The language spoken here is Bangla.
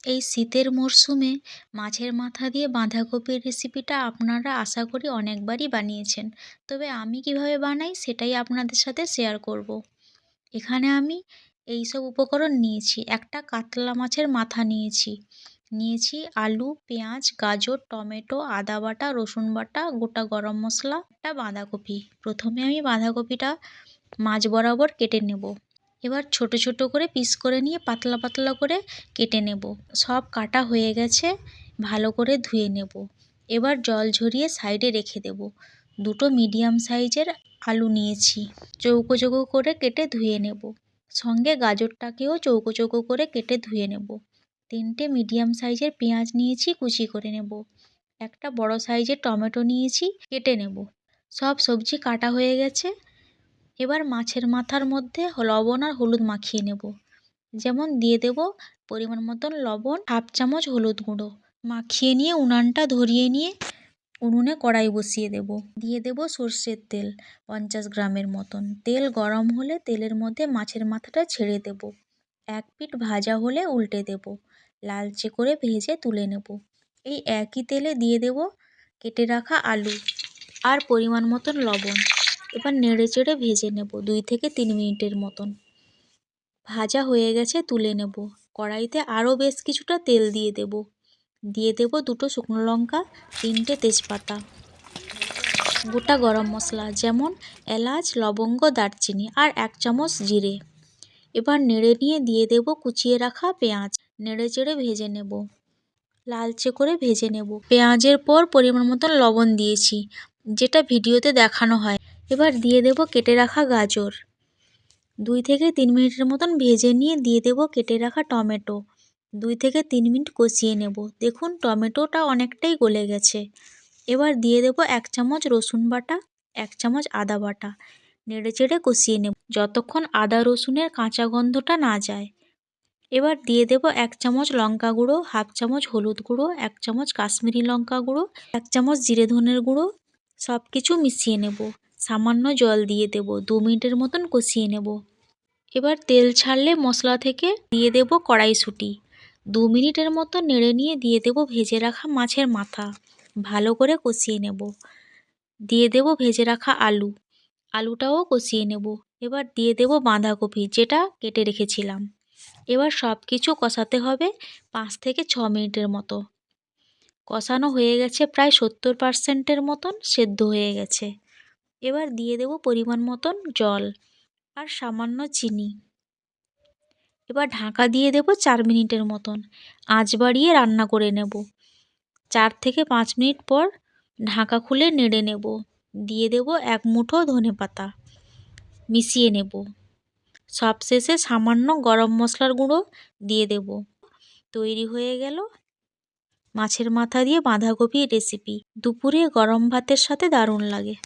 এই শীতের মরশুমে মাছের মাথা দিয়ে বাঁধাকপির রেসিপিটা আপনারা আশা করি অনেকবারই বানিয়েছেন, তবে আমি কিভাবে বানাই সেটাই আপনাদের সাথে শেয়ার করব। এখানে আমি এই সব উপকরণ নিয়েছি। একটা কাতলা মাছের মাথা নিয়েছি, আলু, পেঁয়াজ, গাজর, টমেটো, আদা বাটা, রসুন বাটা, গোটা গরম মশলা, একটা বাঁধাকপি। প্রথমে আমি বাঁধাকপিটা মাঝ বরাবর কেটে নেব। এবার ছোট ছোট করে পিস করে নিয়ে পাতলা পাতলা করে কেটে নেব। সব কাটা হয়ে গেছে, ভালো করে ধুয়ে নেব। এবার জল ঝরিয়ে সাইডে রেখে দেব। দুটো মিডিয়াম সাইজের আলু নিয়েছি, চৌকো চৌকো করে কেটে ধুয়ে নেব। সঙ্গে গাজরটাকেও চৌকো চৌকো করে কেটে ধুয়ে নেব। তিনটে মিডিয়াম সাইজের পেঁয়াজ নিয়েছি, কুচি করে নেব। একটা বড় সাইজের টমেটো নিয়েছি, কেটে নেব। সব সবজি কাটা হয়ে গেছে। এবার মাছের মাথার মধ্যে লবণ আর হলুদ মাখিয়ে নেব। যেমন দিয়ে দেব পরিমাণ মতন লবণ, হাফ চামচ হলুদ গুঁড়ো। মাখিয়ে নিয়ে উনানটা ধরিয়ে নিয়ে উনুনে কড়াই বসিয়ে দেব। দিয়ে দেব সর্ষের তেল 50 গ্রামের মতন। তেল গরম হলে তেলের মধ্যে মাছের মাথাটা ছেড়ে দেব। এক পিঠ ভাজা হলে উল্টে দেব। লালচে করে ভেজে তুলে নেব। এই একই তেলে দিয়ে দেব কেটে রাখা আলু আর পরিমাণ মতন লবণ। এবার নেড়ে চেড়ে ভেজে নেব 2 থেকে 3 মিনিটের মতন। ভাজা হয়ে গেছে, তুলে নেব। কড়াইতে আরও বেশ কিছুটা তেল দিয়ে দেব। দিয়ে দেব 2টো শুকনো লঙ্কা, 3টে তেজপাতা, গোটা গরম মশলা যেমন এলাচ, লবঙ্গ, দারচিনি আর 1 চামচ জিরে। এবার নেড়ে নিয়ে দিয়ে দেব কুচিয়ে রাখা পেঁয়াজ। নেড়ে চেড়ে ভেজে নেব, লালচে করে ভেজে নেব। পেঁয়াজের পর পরিমাণ মতন লবণ দিয়েছি, যেটা ভিডিওতে দেখানো হয়। এবার দিয়ে দেব কেটে রাখা গাজর। 2 থেকে 3 মিনিটের মতন ভেজে নিয়ে দিয়ে দেব কেটে রাখা টমেটো। 2 থেকে 3 মিনিট কষিয়ে নেব। দেখুন টমেটোটা অনেকটাই গলে গেছে। এবার দিয়ে দেব 1 চামচ রসুন বাটা, 1 চামচ আদা বাটা। নেড়ে চেড়ে কষিয়ে নেব যতক্ষণ আদা রসুনের কাঁচা গন্ধটা না যায়। এবার দিয়ে দেব 1 চামচ লঙ্কা গুঁড়ো, হাফ চামচ হলুদ গুঁড়ো, 1 চামচ কাশ্মীরি লঙ্কা গুঁড়ো, 1 চামচ জিরে ধনের গুঁড়ো। সব কিছু মিশিয়ে নেব। সামান্য জল দিয়ে দেব। 2 মিনিটের মতন কষিয়ে নেব। এবার তেল ছাড়লে মশলা থেকে দিয়ে দেব কড়াইশুঁটি। 2 মিনিটের মতো নেড়ে নিয়ে দিয়ে দেব ভেজে রাখা মাছের মাথা। ভালো করে কষিয়ে নেব। দিয়ে দেব ভেজে রাখা আলুটাও কষিয়ে নেব। এবার দিয়ে দেব বাঁধাকপি যেটা কেটে রেখেছিলাম। এবার সব কিছু কষাতে হবে 5 থেকে 6 মিনিটের মতো। কষানো হয়ে গেছে, প্রায় 70% মতন সেদ্ধ হয়ে গেছে। এবার দিয়ে দেব পরিমাণ মতন জল আর সামান্য চিনি। এবার ঢাকা দিয়ে দেব 4 মিনিটের মতন। আঁচ বাড়িয়ে রান্না করে নেব। 4 থেকে 5 মিনিট পর ঢাকা খুলে নেড়ে নেব। দিয়ে দেব 1 মুঠো ধনেপাতা, মিশিয়ে নেব। সবশেষে সামান্য গরম মশলার গুঁড়ো দিয়ে দেব। তৈরি হয়ে গেল মাছের মাথা দিয়ে বাঁধাকপির রেসিপি। দুপুরে গরম ভাতের সাথে দারুণ লাগে।